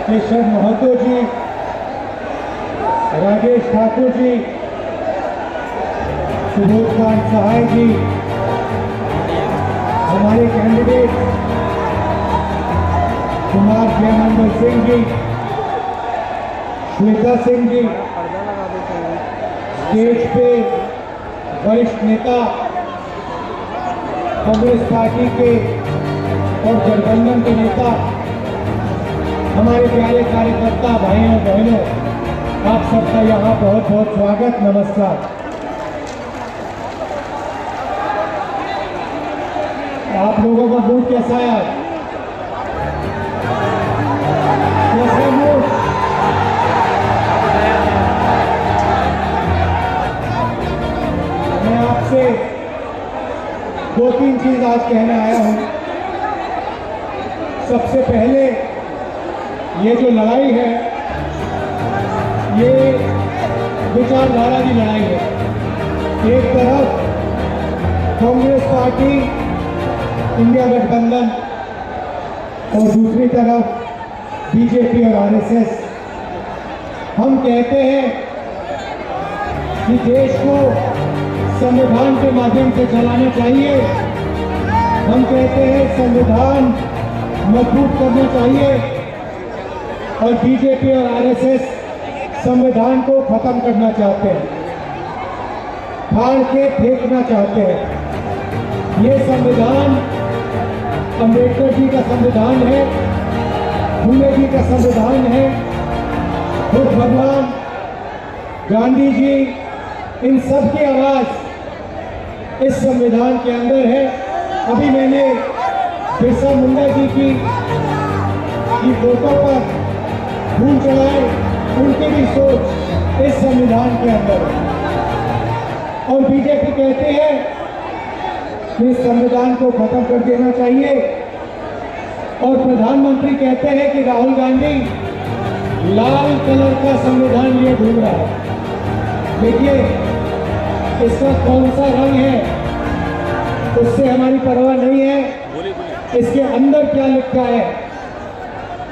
केशव महतो जी, राजेश ठाकुर जी, सुबोध खान सहाय जी, हमारे candidate Kumar Jaimangal Singh ji, Shweta Singh ji, stage पे वरिष्ठ नेता कांग्रेस पार्टी के और गठबंधन के नेता, हमारे प्यारे कार्यकर्ता भाइयों बहनों, आप सबका यहाँ बहुत बहुत स्वागत, नमस्कार। आप लोगों का मूड कैसा है आज? कैसा मूड? मैं आपसे 2-3 चीज आज कहने आया हूं। सबसे पहले ये जो लड़ाई है, ये विचारधारा की लड़ाई है। एक तरफ कांग्रेस पार्टी, इंडिया गठबंधन, और दूसरी तरफ बीजेपी और आरएसएस। हम कहते हैं कि देश को संविधान के माध्यम से चलाना चाहिए। हम कहते हैं संविधान मजबूत करना चाहिए, और बीजेपी और आरएसएस संविधान को खत्म करना चाहते हैं, फाड़ के फेंकना चाहते हैं। ये संविधान अंबेडकर जी का संविधान है, फूले जी का संविधान है, खुद भगवान गांधी जी, इन सब की आवाज इस संविधान के अंदर है। अभी मैंने बिरसा मुंडा जी की फोटो पर फूल चढ़ाए, उनकी भी सोच इस संविधान के अंदर है। और बीजेपी कहते हैं कि इस संविधान को खत्म कर देना चाहिए, और प्रधानमंत्री कहते हैं कि राहुल गांधी लाल कलर का संविधान लिए घूम रहा है। देखिए, इसका कौन सा रंग है उससे हमारी परवाह नहीं है, इसके अंदर क्या लिखा है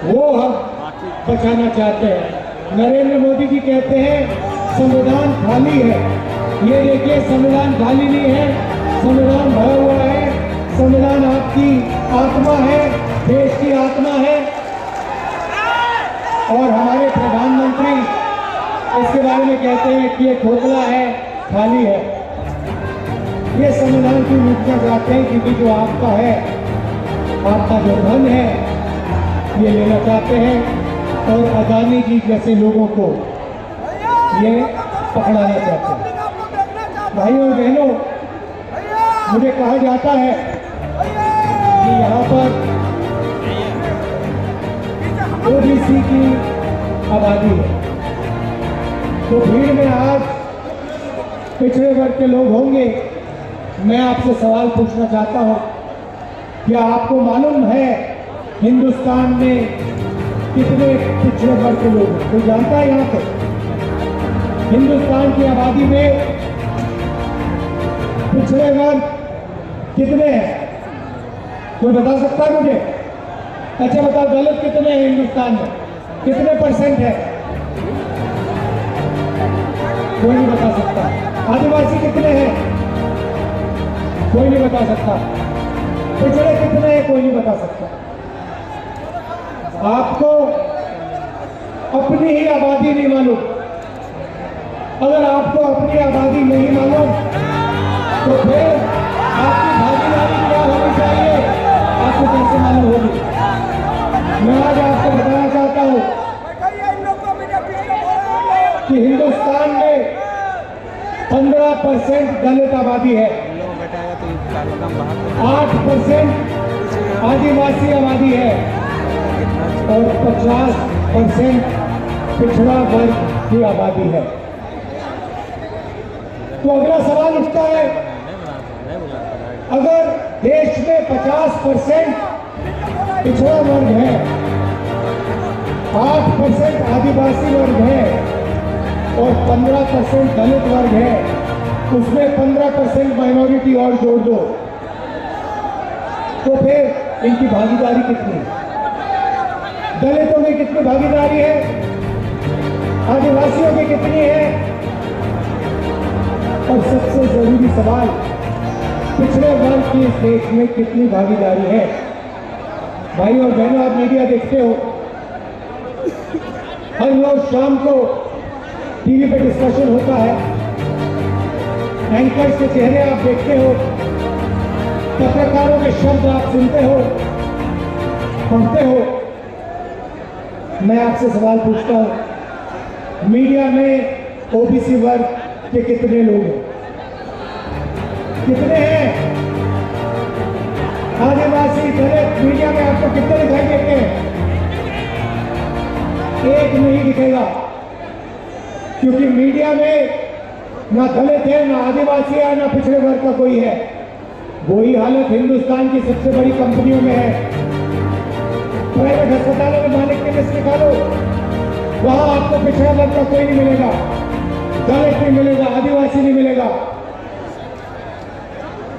वो हम बचाना चाहते हैं। नरेंद्र मोदी जी कहते हैं संविधान खाली है। ये देखिए, संविधान खाली नहीं है, संविधान भरा हुआ है। संविधान आपकी आत्मा है, देश की आत्मा है। और हमारे प्रधानमंत्री इसके बारे में कहते हैं कि ये खोखला है, खाली है। ये संविधान की लूटना चाहते हैं, क्योंकि जो आपका है, आपका जो धन है, ये लेना चाहते हैं, और अदानी जी जैसे लोगों को ये पकड़ाना चाहते हैं। भाइयों बहनों, मुझे कहा जाता है कि यहाँ पर ओबीसी की आबादी है, तो भीड़ में आज पिछड़े वर्ग के लोग होंगे। मैं आपसे सवाल पूछना चाहता हूं, क्या आपको मालूम है हिंदुस्तान में कितने पिछड़े वर्ग के लोग हैं? कोई जानता है? यहाँ पे हिंदुस्तान की आबादी में पिछड़े वर्ग कितने हैं? कोई बता सकता है मुझे? अच्छा बताओ, दलित कितने हैं हिंदुस्तान में? कितने % है? कोई नहीं बता सकता। आदिवासी कितने हैं? कोई नहीं बता सकता। पिछड़े कितने हैं? कोई नहीं बता सकता। आपको अपनी ही आबादी नहीं मालूम। अगर आपको अपनी आबादी नहीं मालूम, तो फिर आपकी भागीदारी क्या होनी चाहिए, आपको कैसे मालूम होगी? मैं आज आपको बताना चाहता हूं कि हिंदुस्तान में 15% दलित आबादी है, 8% आदिवासी आबादी है, और 50% पिछड़ा वर्ग की आबादी है। तो अगला सवाल उठता है, अगर देश में 50% पिछड़ा वर्ग है, 8% आदिवासी वर्ग है, और 15% दलित वर्ग है, उसमें 15% माइनॉरिटी और जोड़ दो, तो फिर इनकी भागीदारी कितनी? दलितों की कितनी भागीदारी है, आदिवासियों की कितनी है, और सबसे जरूरी सवाल, पिछड़े वर्ग की इस देश में कितनी भागीदारी है। भाई और बहनों, आप मीडिया देखते हो, हर रोज शाम को टीवी पे डिस्कशन होता है, एंकर्स के चेहरे आप देखते हो, पत्रकारों के शब्द आप सुनते हो, पढ़ते हो। मैं आपसे सवाल पूछता हूं, मीडिया में ओबीसी वर्ग के कितने लोग हैं? कितने हैं? आदिवासी दलित मीडिया में आपको कितने दिखाई देते हैं? एक नहीं दिखेगा, क्योंकि मीडिया में ना दलित है, ना आदिवासी है, ना पिछड़े वर्ग का कोई है। वही हालत हिंदुस्तान की सबसे बड़ी कंपनियों में है। प्राइवेट अस्पतालों में मालिक की लिस्ट निकालो, वहां आपको पिछड़ा वर्ग का कोई नहीं मिलेगा, दलित नहीं मिलेगा, आदिवासी नहीं मिलेगा।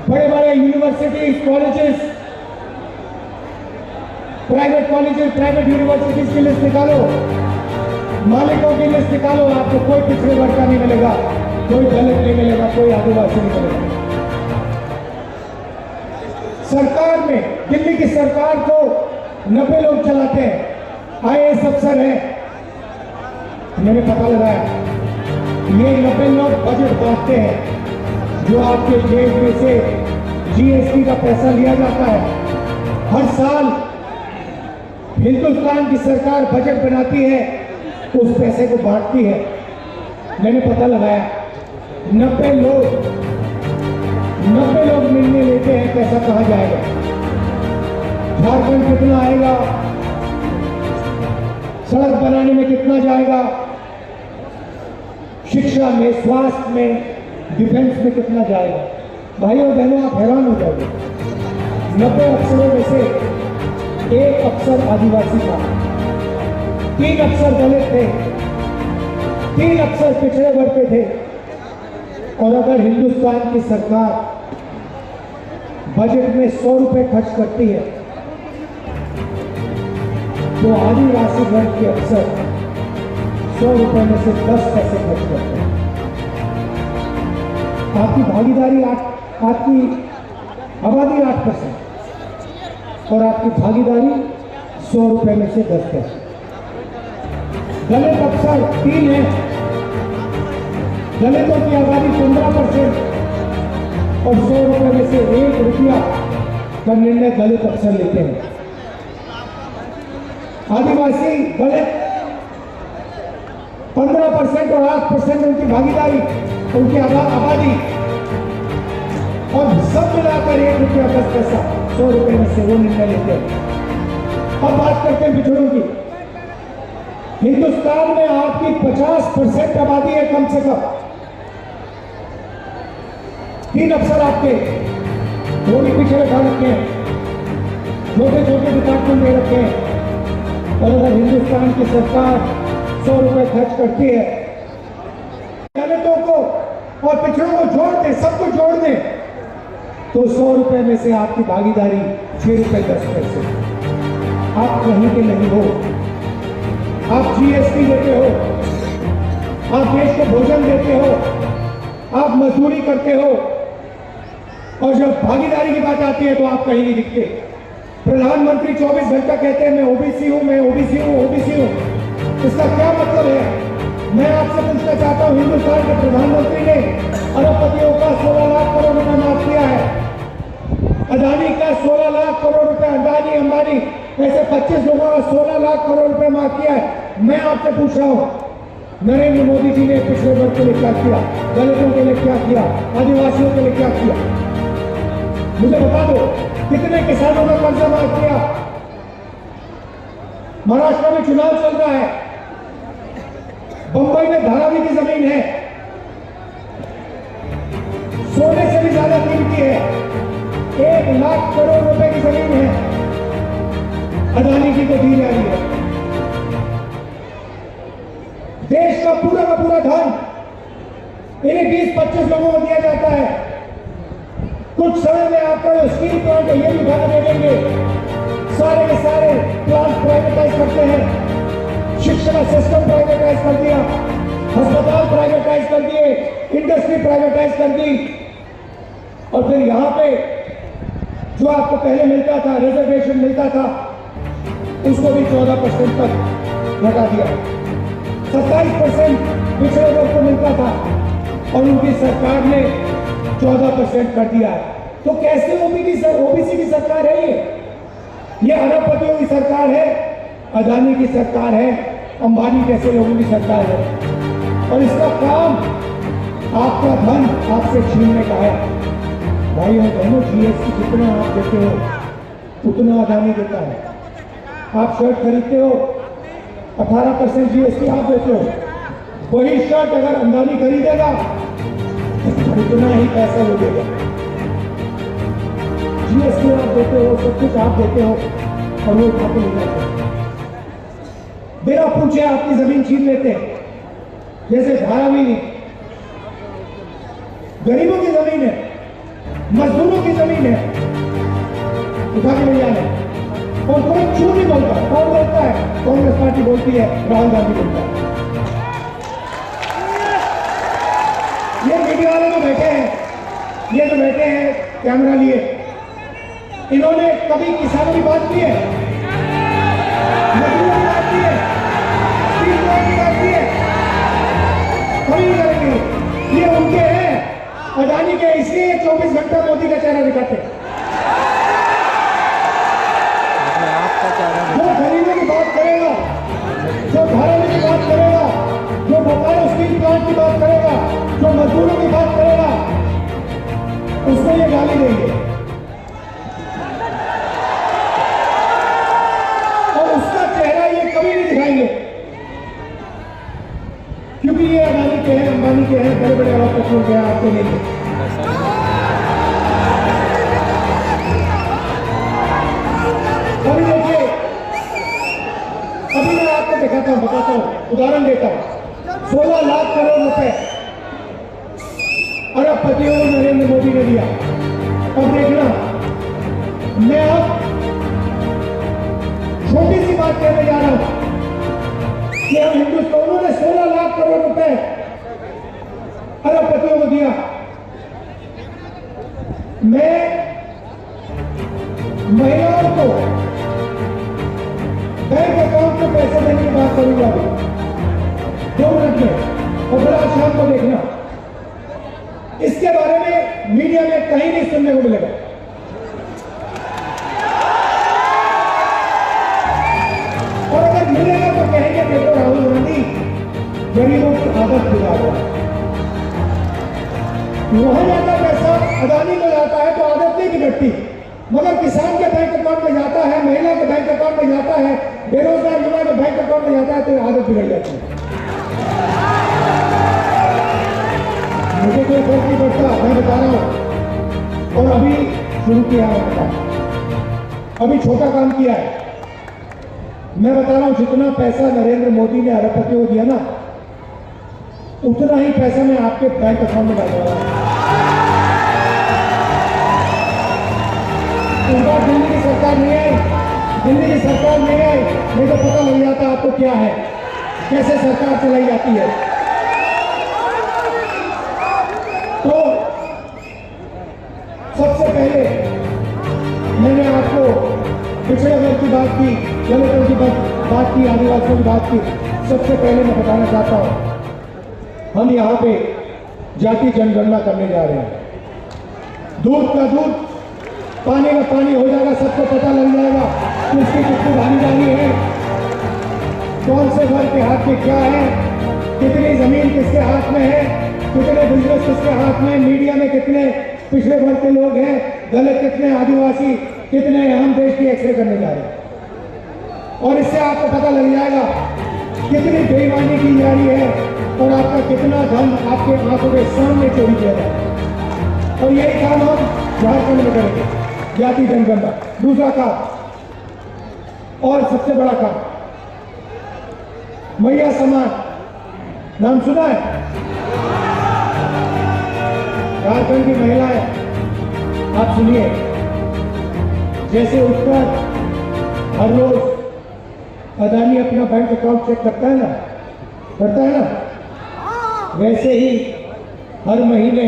बड़े बड़े universities, colleges, private colleges, private universities की लिस्ट निकालो, मालिकों की लिस्ट निकालो, आपको कोई पिछड़े वर्ग का नहीं मिलेगा, कोई दलित नहीं मिलेगा, कोई आदिवासी नहीं मिलेगा। सरकार में, दिल्ली की सरकार को 90 लोग चलाते हैं, आईएएस अफसर हैं। मैंने पता लगाया, ये 90 लोग बजट बांटते हैं, जो आपके जेब में से जीएसटी का पैसा लिया जाता है। हर साल हिंदुस्तान की सरकार बजट बनाती है, उस पैसे को बांटती है। मैंने पता लगाया, 90 लोग निर्णय लेते हैं पैसा कहां जाएगा, झारखंड कितना आएगा, सड़क बनाने में कितना जाएगा, शिक्षा में, स्वास्थ्य में, डिफेंस में कितना जाएगा। भाइयों बहनों, आप हैरान हो जाओगे, 90 अफसरों में से एक अफसर आदिवासी था, 3 अफसर दलित थे, 3 अफसर पिछड़े वर्ग के थे। और अगर हिंदुस्तान की सरकार बजट में 100 रुपए खर्च करती है, तो आदिवासी वर्ग के अफसर 100 रुपए में से 10 पैसे खर्च करते हैं। आपकी भागीदारी, आपकी आबादी 8% और आपकी भागीदारी 100 रुपए में से 10 पैसे। दलित अफसर 3 है, दलितों की आबादी 15% और 100 रुपए में से 1 रुपया का निर्णय दलित अफसर लेते हैं। आदिवासी दलित 15% और 8% उनकी भागीदारी, उनकी आबादी, और सब मिलाकर 1 रुपया 10 पैसा 100 रुपए में से वो निर्णय लेते हैं। अब बात करते हैं पिछड़ों की। हिंदुस्तान में आपकी 50% आबादी है कम से कम। 3 अफसर आपके, वो भी पिछड़े उठा रखे हैं, छोटे छोटे डिपार्टमेंट दे रखे हैं। और अगर हिंदुस्तान की सरकार 100 रुपए खर्च करती है, दलितों को और पिछड़ों को जोड़ दे, सबको जोड़ दे, तो 100 रुपए में से आपकी भागीदारी 6 रुपए 10 पैसे। आप कहीं के नहीं हो, आप जीएसटी देते हो, आप देश को भोजन देते हो, आप मजदूरी करते हो, और जब भागीदारी की बात आती है तो आप कहीं नहीं दिखते। प्रधानमंत्री 24 घंटा कहते हैं मैं ओबीसी हूं, मैं ओबीसी हूं, ओबीसी हूं। इसका क्या मतलब है? मैं आपसे पूछना चाहता हूं, हिंदुस्तान के प्रधानमंत्री ने अरबपतियों का 16 लाख करोड़ रुपए माफ किया है, अदानी का 16 लाख करोड़ रुपए, अदानी अंबानी ऐसे 25 लोगों का 16 लाख करोड़ रुपए माफ किया है। मैं आपसे पूछ रहा हूं, नरेंद्र मोदी जी ने पिछड़े वर्ग के लिए क्या किया, दलितों के लिए क्या किया, आदिवासियों के लिए क्या किया? मुझे बता दो, कितने किसानों का कर्जा माफ किया? महाराष्ट्र में चुनाव चल रहा है, बंबई में धारावी की जमीन है, सोने से भी ज्यादा कीमती है, 1 लाख करोड़ रुपए की जमीन है, अदानी जी को दी जा रही है। देश का पूरा धन इन्हीं 20-25 लोगों को दिया जाता है। कुछ समय में आपका जो स्टील प्लांट है ये भी भाग दे देंगे, सारे के सारे प्लांट प्राइवेटाइज करते हैं। कर दिए, इंडस्ट्री प्राइवेटाइज कर दी, और फिर यहां पे जो आपको पहले मिलता था, रिजर्वेशन मिलता था, उसको भी 14% तक घटा दिया। 27% पिछड़े वर्ग को मिलता था और उनकी सरकार ने 14% कर दिया है। तो कैसे ओबीसी की सरकार है ये अरबपतियों की सरकार है, अदानी की सरकार है, अंबानी जैसे लोगों की सरकार है, और इसका काम आपका धन आपसे छीनने का है। भाई और बहनों, जीएसटी जितना आप देते हो उतना अदानी देता है। आप शर्ट खरीदते हो, 18% जीएसटी आप देते हो, वही शर्ट अगर अंबानी खरीदेगा उतना ही पैसा वो देगा। जीएसटी आप देते हो, सब कुछ आप देते हो, और वो उठा के ले जाते हैं, बिना पूछे आपकी जमीन छीन लेते हैं। जैसे धारावी गरीबों की जमीन है, मजदूरों की जमीन है, उठा के ले जाने, और कोई क्यों नहीं बोलता। कौन बोलता है? कांग्रेस पार्टी बोलती है, राहुल गांधी बोलता है। ये मीडिया वाले जो बैठे हैं, ये जो बैठे हैं कैमरा लिए, इन्होंने कभी किसानों की बात की है? मजदूरों की बात की है? पीड़ितों की बात की है? कभी नहीं करेंगे। ये उनके हैं, अदानी के, इसलिए 24 घंटा मोदी का चेहरा दिखाते हैं। जो गरीबों की बात करेगा, जो धारावी की बात करेगा, जो बोकारो स्टील प्लांट की बात करेगा, जो मजदूरों की बात करेगा, उसको ये गाली देंगे, और उसका चेहरा ये कभी नहीं दिखाएंगे, क्योंकि ये अदानी के हैं, अंबानी के हैं, बड़े बड़े अरबपतियों के हैं, आपके नहीं है। अभी देखिए, अभी मैं आपको दिखाता हूं, बताता हूं, उदाहरण देता हूं। 16 लाख करोड़ रुपए अरबपतियों को नरेंद्र मोदी ने दिया। अब देखना, मैं अब छोटी सी बात कहने जा रहा हूं कि हम हिंदुस्तानों ने 16 लाख करोड़ रुपए अरबपतियों को दिया। मैं महिलाओं को बैंक अकाउंट में पैसे देने की बात करूंगा अभी 2 मिनट में, और बड़ा शाम को देखना, इसके बारे में मीडिया में कहीं नहीं सुनने को मिलेगा। और अगर मिलेगा तो कहेंगे देखो राहुल गांधी गरीबों की आदत दिला रहा है। वहां जाता पैसा अदानी को जाता है तो आदत नहीं बिगड़ती, मगर किसान के बैंक अकाउंट में जाता है, महिला के बैंक अकाउंट में जाता है, बेरोजगार युवा के बैंक अकाउंट में जाता है, तो आदत बिगड़ जाती है। मुझे कोई फर्क नहीं पड़ता, मैं बता रहा हूं, और अभी शुरू किया है, अभी छोटा काम किया है। मैं बता रहा हूं, जितना पैसा नरेंद्र मोदी ने अरबपतियों को दिया ना, उतना ही पैसा मैं आपके बैंक अकाउंट में डाल रहा हूं। इस बार दिल्ली की सरकार नहीं आई, दिल्ली की सरकार नहीं आई, नहीं तो पता लग जाता आपको क्या है, कैसे सरकार चलाई जाती है। तो सबसे पहले मैंने आपको पिछड़े वर्ग की बात की, दलितों की बात की, आदिवासियों की बात की। सबसे पहले मैं बताना चाहता हूं, हम यहाँ पे जाति जनगणना करने जा रहे हैं। दूध का दूध, पानी का पानी हो जाएगा, सबको पता लग जाएगा कि उसकी कितनी भागीदारी है, कौन से वर्ग के हाथ में क्या है, कितनी जमीन किसके हाथ में है, कितने बिजनेस किसके हाथ में, मीडिया में कितने पिछड़े वर्ग के लोग हैं, दलित कितने, आदिवासी कितने, हम देश की एक्सरे करने जा रहे हैं। और इससे आपको पता लग जाएगा कितनी बेईमानी की जा रही है और आपका कितना धन आपके आंखों के सामने चोरी किया जाए। और यही काम हम झारखंड में करेंगे, जाति जनगणना। दूसरा काम और सबसे बड़ा काम, मैया समाज, नाम सुना है? झारखंड की महिलाएं, आप सुनिए, जैसे उत्तर हर रोज अदानी अपना बैंक अकाउंट चेक करता है ना, वैसे ही हर महीने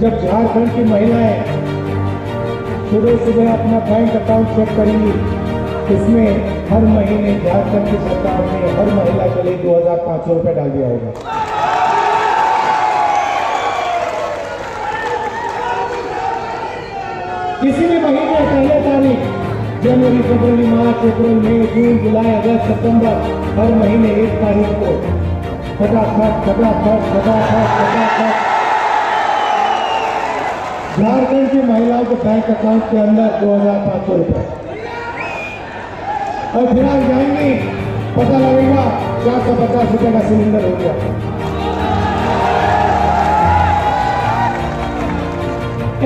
जब झारखंड की महिलाएं सुबह सुबह अपना बैंक अकाउंट चेक करेंगी, उसमें हर महीने झारखंड की सरकार ने हर महिला के लिए 2,500 रुपये डाल दिया होगा। किसी भी महीने पहले तारीख, जनवरी, फरवरी, मार्च, अप्रैल, मई, जून, जुलाई, अगस्त, सितंबर, हर महीने 1 तारीख को फटाफट झारखंड की महिलाओं के बैंक अकाउंट के अंदर 2,500 रुपये। और फिर आप जाएंगे, पता लगेगा 450 रुपये का सिलेंडर हो गया।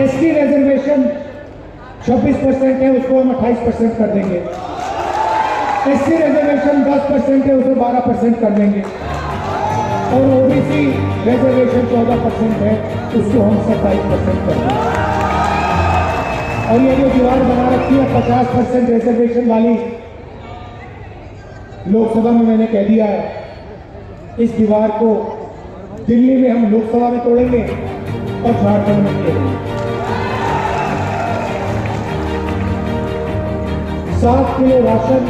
एसटी रिजर्वेशन 26% है, उसको हम 28% कर देंगे। एससी रिजर्वेशन 10% है, उसको 12% कर देंगे। और ओबीसी रिजर्वेशन 14% है, उसको हम 27% कर देंगे। और ये जो दीवार बना रखी है 50% रिजर्वेशन वाली, लोकसभा में मैंने कह दिया है, इस दीवार को दिल्ली में हम लोकसभा में तोड़ेंगे और झारखंड में तोड़ेंगे। 7 किलो राशन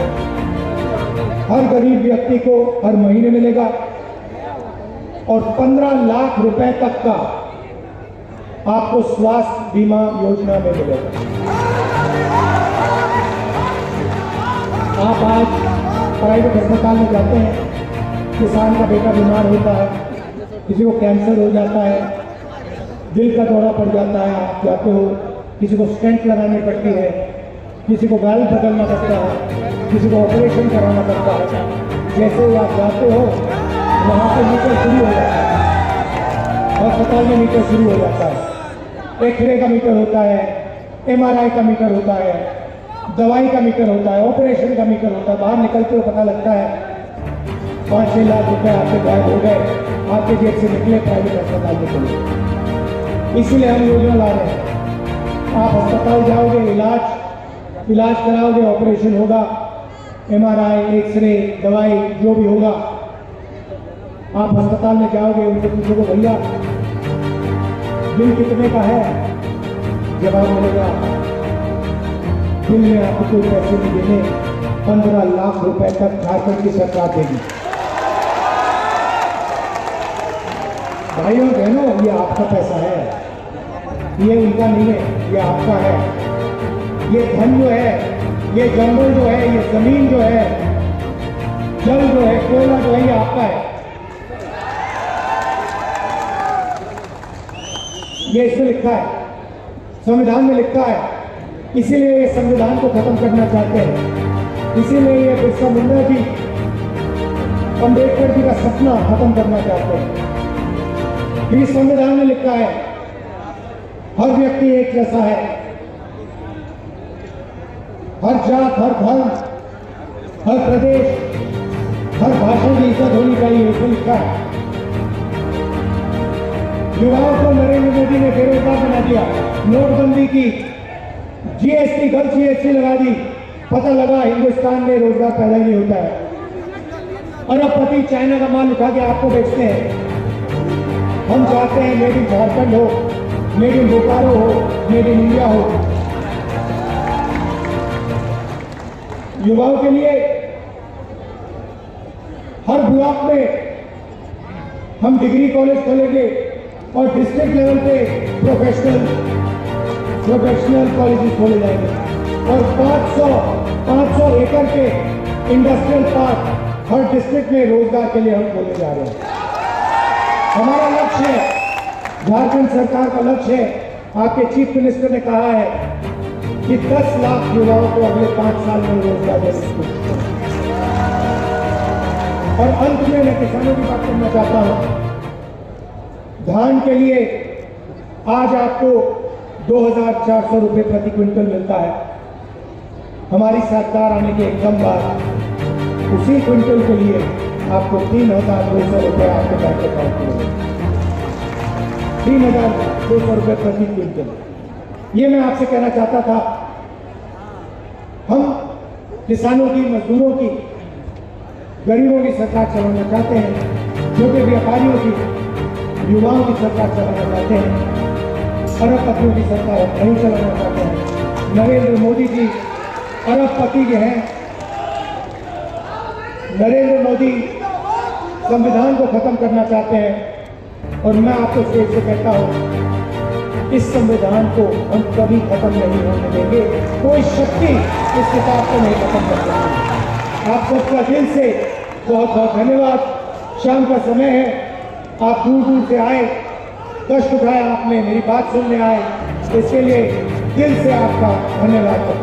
हर गरीब व्यक्ति को हर महीने मिलेगा और 15 लाख रुपए तक का आपको स्वास्थ्य बीमा योजना में मिलेगा। आप आज प्राइवेट अस्पताल में जाते हैं, किसान का बेटा बीमार होता है, किसी को कैंसर हो जाता है, दिल का दौरा पड़ जाता है, आप जाते हो, किसी को स्टेंट लगानी पड़ती है, किसी को वाल्व बदलना पड़ता है, किसी को ऑपरेशन कराना पड़ता है। जैसे ही आप जाते हो वहाँ पर मीटर शुरू हो जाता है, अस्पताल में मीटर शुरू हो जाता है। एक्सरे का मीटर होता है, MRI का मीटर होता है, दवाई का मीटर होता है, ऑपरेशन का मीटर होता है। बाहर निकलते हो पता लगता है 5-6 लाख रुपए आपके गायब हो गए, आपके जेब से निकले, प्राइवेट अस्पताल में चले। इसीलिए हम योजना ला रहे हैं, आप अस्पताल जाओगे, इलाज कराओगे, ऑपरेशन होगा, MRI, एक्सरे, दवाई जो भी होगा, आप अस्पताल में जाओगे, उनसे पूछोगे भैया बिल कितने का है, जवाब मिलेगा बिल में आपको कोई पैसे नहीं देने, 15 लाख रुपए तक झारखंड की सरकार देगी। भाइयों बहनों, ये आपका पैसा है, ये उनका नहीं है, ये आपका है। ये धन जो है, ये जंगल जो है, ये जमीन जो है, जल जो है, कोयला जो है, ये आपका है। ये इसमें लिखा है, संविधान में लिखा है। इसीलिए ये संविधान को खत्म करना चाहते हैं, इसीलिए ये बिरसा मुंडा जी, अम्बेडकर जी का सपना खत्म करना चाहते हैं। इस संविधान में लिखा है हर व्यक्ति एक जैसा है, हर जात, हर धर्म, हर प्रदेश, हर भाषा की इज्जत होनी चाहिए, इसमें लिखा है। युवाओं को नरेंद्र मोदी ने बेरोजगार बना दिया, नोटबंदी की, GST गलत GST लगा दी, पता लगा हिंदुस्तान में रोजगार पैदा ही नहीं होता है। अरबपति चाइना का माल उठा के आपको बेचते हैं। हम चाहते हैं मेड इन झारखंड हो, मेड इन बोकारो हो, मेड इन इंडिया हो। युवाओं के लिए हर ब्लॉक में हम डिग्री कॉलेज खोलेंगे और डिस्ट्रिक्ट लेवल पे प्रोफेशनल कॉलेजेस खोले जाएंगे और 500 एकड़ के इंडस्ट्रियल पार्क हर डिस्ट्रिक्ट में रोजगार के लिए हम खोले जा रहे हैं। हमारा लक्ष्य है, झारखंड सरकार का लक्ष्य है, आपके चीफ मिनिस्टर ने कहा है कि 10 लाख युवाओं को अगले 5 साल में रोजगार देने की कोशिश करें। और अंत में मैं किसानों की बात करना चाहता हूं। धान के लिए आज आपको 2,400 रुपये प्रति क्विंटल मिलता है। हमारी सरकार आने के एकदम बाद उसी क्विंटल के लिए आपको 3,200 रुपये आपके बैंक अकाउंट में मिलेगा। 3,200 रुपये प्रति क्विंटल। ये मैं आपसे कहना चाहता था, हम किसानों की, मजदूरों की, गरीबों की सरकार चलाना चाहते हैं, छोटे व्यापारियों की, युवाओं की सरकार चलाना चाहते हैं, अरबपतियों की सरकार नहीं चलाना चाहते हैं। नरेंद्र मोदी जी अरबपति के हैं। नरेंद्र मोदी संविधान को खत्म करना चाहते हैं और मैं आपको स्टेज से कहता हूं, इस संविधान को हम कभी खत्म नहीं होने देंगे। कोई शक्ति इस किताब को नहीं खत्म कर सकती। आप सबका दिल से बहुत बहुत धन्यवाद। शाम का समय है, आप दूर दूर से आए, कष्ट उठाया आपने, मेरी बात सुनने आए, इसके लिए दिल से आपका धन्यवाद।